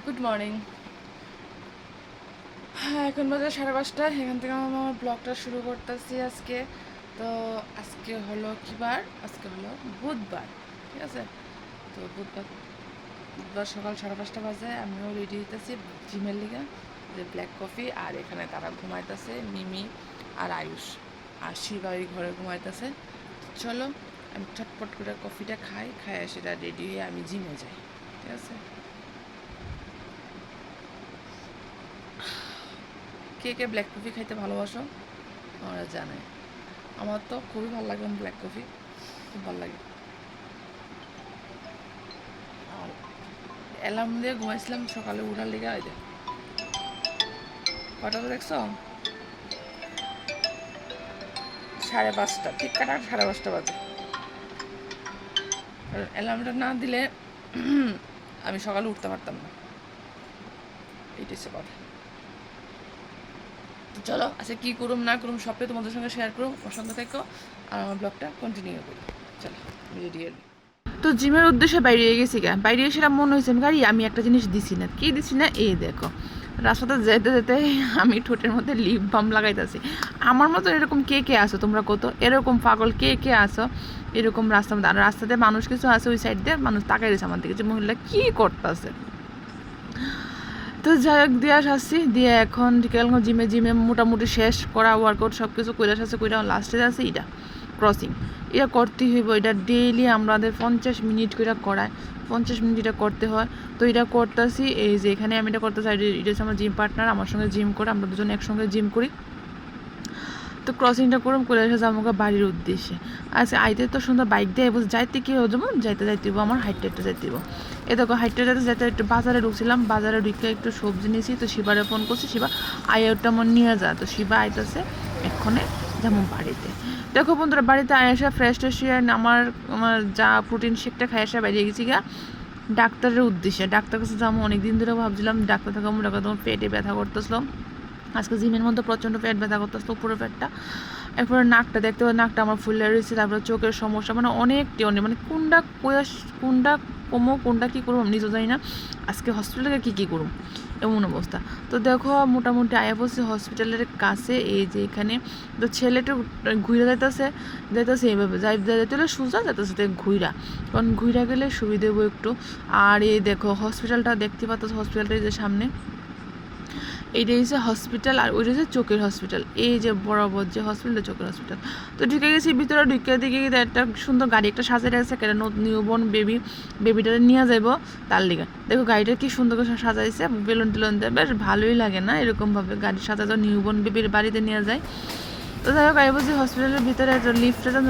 Good morning. হ্যাঁ, এখন বাজে 5:30। এখান থেকে আমি আমার ব্লগটা শুরু করতেছি আজকে। তো আজকে হলো কী বার? আজকে হলো বুধবার, ঠিক আছে? তো বুধবার বুধবার সকাল 5:30 বাজে। আমিও রেডি হইতেছি জিমের লিগে, যে ব্ল্যাক কফি। আর এখানে তারা ঘুমাইতেছে, মিমি আর আয়ুষ, আর শিবা ওই ঘরে ঘুমাইতেছে। চলো আমি ছটপট করে কফিটা খাই সেটা রেডি হয়ে আমি জিমে যাই, ঠিক আছে? কে কে ব্ল্যাক কফি খাইতে ভালোবাসো ওরা জানে। আমার তো খুবই ভালো লাগে ব্ল্যাক কফি, খুব ভালো লাগে। আর অ্যালার্ম দিয়ে ঘুমাইছিলাম সকালে উঠার লিগে। ওই যে কটা দেখছো? 5:30, ঠিক কাটা 5:30 বাজে। অ্যালার্মটা না দিলে আমি সকালে উঠতে পারতাম না, এইটাই হচ্ছে কথা। তো চলো আচ্ছা, কী করুম না করুম সবটাই তোমাদের সঙ্গে শেয়ার করুম। ওর সঙ্গে থেকো আর আমার ব্লগটা কন্টিনিউ করি। চলো রেডি। তো জিমের উদ্দেশ্যে বাইরে গেছি গা, বাইরে এসে মনে হয়েছে গাড়ি আমি একটা জিনিস দিছি না। কি দিছি না? এই দেখো, রাস্তাতে যেতে যেতে আমি ঠোঁটের মধ্যে লিপ বাম লাগাইতেছি। আমার মতো এরকম কে কে আসো তোমরা? কত এরকম পাগল কে কে আসো এরকম রাস্তার মধ্যে? আর রাস্তাতে মানুষ কিছু আছে ওই সাইড দিয়ে, মানুষ তাকাই দিয়েছে আমার দিকে যে মহিলা কী করতেছে। তো যাই হোক দিয়ে আসছি, দিয়ে এখন বিকেল জিমে জিমে মোটামুটি শেষ করা, ওয়ার্কআউট সব কিছু কইরা আসছে, কইরা লাস্টে আছে এটা ক্রসিং। এটা করতেই হইব, এটা ডেইলি আমাদের 50 মিনিট করে করায়, 50 মিনিট এটা করতে হয়। তো এটা করতেছি, এই যে এখানে আমি এটা করতেছি। এটা হচ্ছে আমার জিম পার্টনার, আমার সঙ্গে জিম করে, আমরা দুজন একসঙ্গে জিম করি। তো ক্রসিংটা করে এসে আমাকে বাড়ির উদ্দেশ্যে। আচ্ছা আইতে তো সুন্দর বাইক দিয়ে বসে যাইতে কী হয়ে যাবো, যাইতে আমার হাইটটা একটু যাইতে দিব। এ দেখো হাইটটা যাইতে একটু বাজারে ঢুকছিলাম, বাজারে ঢুকে একটু সবজি নিয়েছি। তো শিবারে ফোন করছি, শিবা ওটা আমার নিয়ে যা। তো শিবা আইতেছে এক্ষণে যেমন বাড়িতে। দেখো বন্ধুরা, বাড়িতে এসে ফ্রেশ ট্রেশ আমার আমার যা প্রোটিন শেকটা খাই আসা বেরিয়ে গেছি গা ডাক্তারের উদ্দেশ্যে। ডাক্তার কাছে যাবো, অনেকদিন ধরে ভাবছিলাম ডাক্তার দেখাবো। ডাক্তার তোমার পেটে ব্যথা করতেছিল, আজকে জিমের মধ্যে প্রচণ্ড পেট ব্যথা করতেছে, উপরে পেটটা। এরপরে নাকটা দেখতে পাই, নাকটা আমার ফুলে রয়েছে। তারপরে চোখের সমস্যা, মানে অনেকটি মানে কোনটা কমো কোনটা কী করবো আমি নিজেও জানি না। আজকে হসপিটালে কী করুম এমন অবস্থা। তো দেখো মোটামুটি আয়া বসে হসপিটালের কাছে, এই যে এখানে। তো ছেলেটা ঘুরে যাইতেছে এইভাবে যাইতে হলে সোজা যাইতেছে ঘুইরা, কারণ ঘুইরা গেলে সুবিধে হবো একটু। আর এই দেখো হসপিটালটা দেখতে পাচ্ছ, হসপিটালটা এই যে সামনে, এইটা হচ্ছে হসপিটাল। আর ওইটা হচ্ছে চোখের হসপিটাল, এই যে বরাবর যে হসপিটাল, চোখের হসপিটাল। তো ঢুকে গেছি ভিতরে, ঢুকে দিকে একটা সুন্দর গাড়ি একটা সাজিয়ে রাখছে, একটা নিউবর্ন বেবিটা নিয়ে যাইব তার লিগে। দেখো গাড়িটা কি সুন্দর করে সাজাইছে, বেলুন টেলুন দেয়, বেশ ভালোই লাগে না এরকমভাবে গাড়ি সাজাতে, নিউবর্ন বেবির বাড়িতে নিয়ে যায়। তো যাই হোক আইবো যে হসপিটালের ভিতরে একটা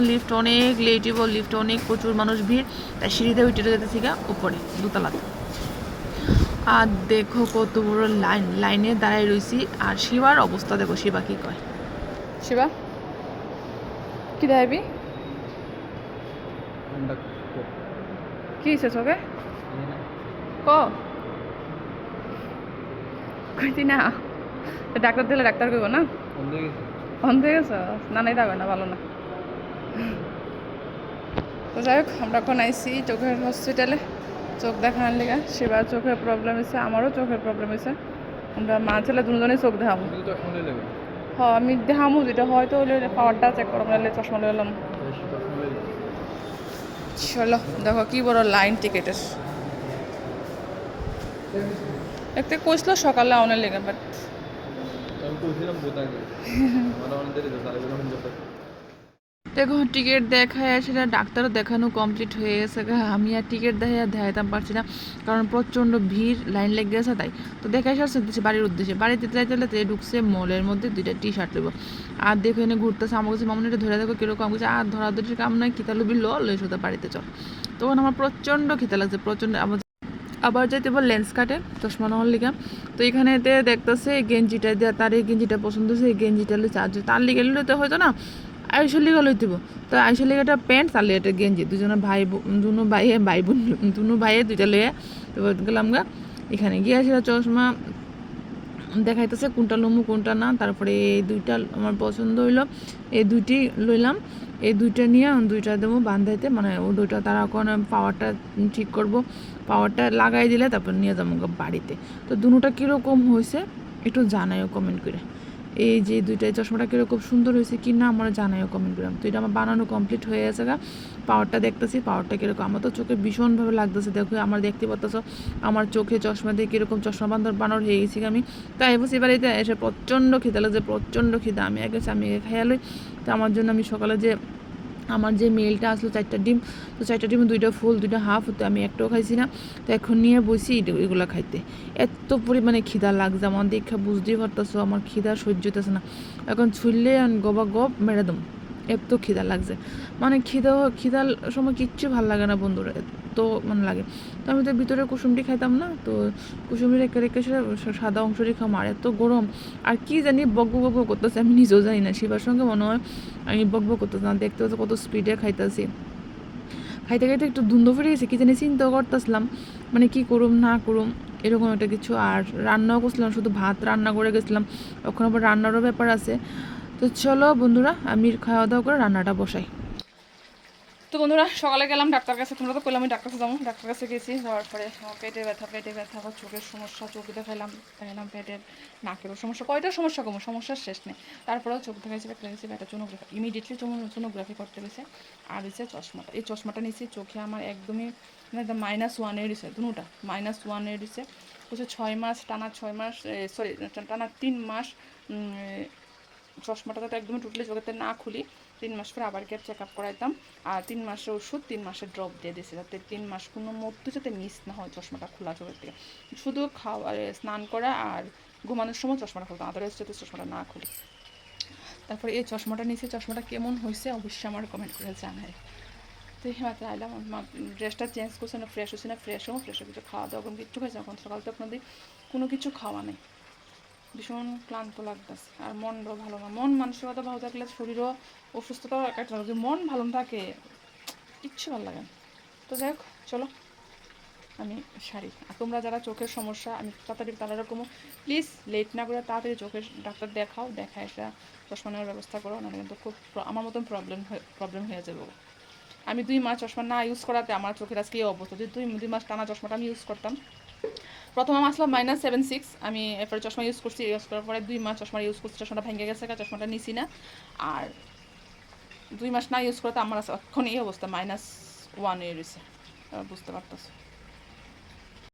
লিফট অনেক লেটিভ, লিফট অনেক প্রচুর মানুষ ভিড়, তাই সিঁড়িতে উঠে যেতে থেকে উপরে দোতলাতে। আর দেখো কত বড় লাইনে দাঁড়ায় রয়েছি। আর শিবার অবস্থা দেখো, শিবা কি কয়। শিবা কি দেখাবি? কি হয়েছে চোখে? ক কইতি না, ডাক্তার দিলে ডাক্তার কইব না। বন্ধ হয়ে গেছে না? নাই যাবে না, ভালো না। তো যাই হোক আমরা এখন আইসি চোখের হসপিটালে চোখ দেখানোর লেগে। সেবার চোখের প্রবলেম হয়েছে, আমারও চোখের প্রবলেম হয়েছে। আমরা মা ছেলে দুজনেই চোখ দেখাবো। হ্যাঁ আমি দেখামো, যেটা হয়তো হলে পাওয়ারটা চেক করো, নাহলে চশমা নিলাম। চলো দেখো কি বড় লাইন টিকেটের। দেখতে কইছিল সকালে অনেক লেগে, বাট দেখো টিকিট দেখায় সেটা ডাক্তারও দেখানো কমপ্লিট হয়ে গেছে। আমি আর টিকিট দেখাইতাম পারছি না, কারণ প্রচণ্ড ভিড়, লাইন লেগে গেছে তাই। তো দেখাই সারছে বাড়ির উদ্দেশ্যে, বাড়িতে যাইতে হলে ঢুকছে মলের মধ্যে 2টা টি-শার্ট নেবো। আর দেখো এনে ঘুরতেছে, আমার কাছে মামুনিটা ধরে দেখো কীরকম কিছু। আর ধরাধরির কাম নয়, খিতা লুবি লই সোজা বাড়িতে চল। তখন আমার প্রচণ্ড খিতা লাগছে, প্রচণ্ড। আবার যাইতে বল লেন্স কাটে চশমা নেওয়ার লিগা। তো এখানেতে দেখতেছে গেঞ্জিটা দেওয়া, তার এই গেঞ্জিটা পছন্দ হয়েছে, এই গেঞ্জিটা লইছে। আর তার লিগে লইতে হয়তো না, আইসের লিগা লইতেব। তো আইসের লিগে একটা প্যান্ট, তার লিগে একটা গেঞ্জি, দুজনে দুনো ভাই বোন দুনো ভাইয়ে 2টা লইয়া তো গেলাম গা। এখানে গিয়ে সেটা চশমা দেখাইতেছে কোনটা লমু কোনটা না। তারপরে এই 2টা আমার পছন্দ হইলো, এই 2টি লইলাম। এই 2টা নিয়ে 2টা দেবো বান্ধাইতে, মানে ও 2টা তারা কোনো পাওয়ারটা ঠিক করবো। পাওয়ারটা লাগাই দিলে তারপর নিয়ে যাবো বাড়িতে। তো দুটোটা কীরকম হয়েছে একটু জানাইও কমেন্ট করে। এই যে দুইটাই চশমাটা কীরকম সুন্দর হয়েছে কি না আমার জানাইও কমেন্ট করলাম। তো এটা আমার বানানো কমপ্লিট হয়ে গেছে গা। পাওয়ারটা দেখতেছি পাওয়ারটা কীরকম, আমার তো চোখে ভীষণভাবে লাগতেছে। দেখো আমার দেখতে পাচ্ছ আমার চোখে চশমা দিয়ে কীরকম চশমা বানানোর হয়ে গেছি আমি। তাই বলছি এবার এটা এসে প্রচণ্ড খিদা লাগছে, প্রচণ্ড খিদা। আমি আগে খেয়ালই। তো আমার জন্য আমি সকালে যে আমার যে মেলটা আসলো 4টা ডিম, তো 4টা ডিম 2টা ফুল 2টা হাফ, তো আমি একটাও খাইছি না। তো এখন নিয়ে বসি এগুলো খাইতে। এত পরিমাণে খিদা লাগছে আমার, দেখে বুঝতেই পারতেছো আমার খিদা সহ্য হইতেছে না। এখন ছুললে গবা গপ মেরে দম, এত খিদা লাগছে। মানে খিদার সময় কিচ্ছু ভাল লাগে না বন্ধুরা, এত মানে লাগে। তো আমি তো ভিতরে কুসুমটি খাইতাম না, তো কুসুমটি রেখে রেখে সাদা অংশটি খাম। আর এত গরম আর কি জানি বকবক করতেছে, আমি নিজেও জানি না। শিবার সঙ্গে মনে হয় আমি বকবক করতেছি না, দেখতে হচ্ছে কত স্পিডে খাইতেছি। খাইতে খাইতে একটু ধুন্ধ ফিরে গেছে, কি জানি চিন্তাও করতেছিলাম মানে কি করুম না করুম এরকম একটা কিছু। আর রান্নাও করছিলাম, শুধু ভাত রান্না করে গেছিলাম, এখন আবার রান্নারও ব্যাপার আছে। তো চলো বন্ধুরা আমি খাওয়া দাওয়া করে রান্নাটা বসাই। তো বন্ধুরা সকালে গেলাম ডাক্তার কাছে, তোমরা তো করলাম আমি ডাক্তার কাছে যাবো। ডাক্তার কাছে গেছি, যাওয়ার পরে আমার পেটে ব্যথা আবার চোখের সমস্যা, চোখ দেখাইলাম পেটের নাকেরও সমস্যা, কয়টা সমস্যা কমো সমস্যার শেষ নেই। তারপরেও চোখ দেখাইছি একটা সোনোগ্রাফি, ইমিডিয়েটলি সোনোগ্রাফি করতে গেছে। আর হচ্ছে চশমাটা, এই চশমাটা নিয়েছি চোখে আমার একদমই মানে একদম -1 দিছে, দুটা -1 দিছে। হচ্ছে 6 মাস টানা 6 মাস সরি টানা 3 মাস চশমাটা তো একদমই টোটালি চোখেতে না খুলি। 3 মাস পরে আবার গিয়ে চেক আপ করাইতাম। আর 3 মাসের ওষুধ 3 মাসের ড্রপ দিয়ে দিয়েছে, যাতে 3 মাস কোনো মধ্যে যাতে মিস না হয় চশমাটা খোলা চোখের থেকে। শুধু খাওয়া স্নান করা আর ঘুমানোর সময় চশমাটা খুলতাম, আদারওয়াইজ যাতে চশমাটা না খুলি। তারপরে এই চশমাটা নিয়েছি, চশমাটা কেমন হয়েছে অবশ্যই আমার কমেন্ট করে জানায়। তো এই মাত্র আইলাম, ড্রেসটা চেঞ্জ করছে না, ফ্রেশ হচ্ছে না, ফ্রেশ কিছু খাওয়া দাওয়া কোনো কিছু খাইছে এখন সকাল তো আপনাদের কোনো কিছু খাওয়া নেই, ভীষণ ক্লান্ত লাগতেছে। আর মনটাও ভালো না, মন মানসিকতা ভালো থাকলে শরীরও অসুস্থতা একটা যদি মন ভালো থাকে কিচ্ছু ভালো লাগে না। তো যাই হোক চলো আমি সারি। আর তোমরা যারা চোখের সমস্যা, আমি তাড়াতাড়ি তারা রকমও প্লিজ লেট না করে তাড়াতাড়ি চোখের ডাক্তার দেখাও, দেখায় এসে চশমা নেওয়ার ব্যবস্থা করো, নাহলে কিন্তু খুব আমার মতন প্রবলেম হয়ে যাবে। আমি 2 মাস চশমা না ইউজ করাতে আমার চোখের আজকে এই অবস্থা। যদি 2 মাস টানা চশমাটা আমি ইউজ করতাম, প্রথমে আমার আসলো -76, আমি এরপরে চশমা ইউজ করছি, ইউজ করার পরে 2 মাস চশমা ইউজ করছি, চশমাটা ভেঙে গেছে, চশমাটা নিছি না। আর 2 মাস না ইউজ করতে আমার এখন এই অবস্থা -1 রয়েছে, বুঝতে পারতেছো।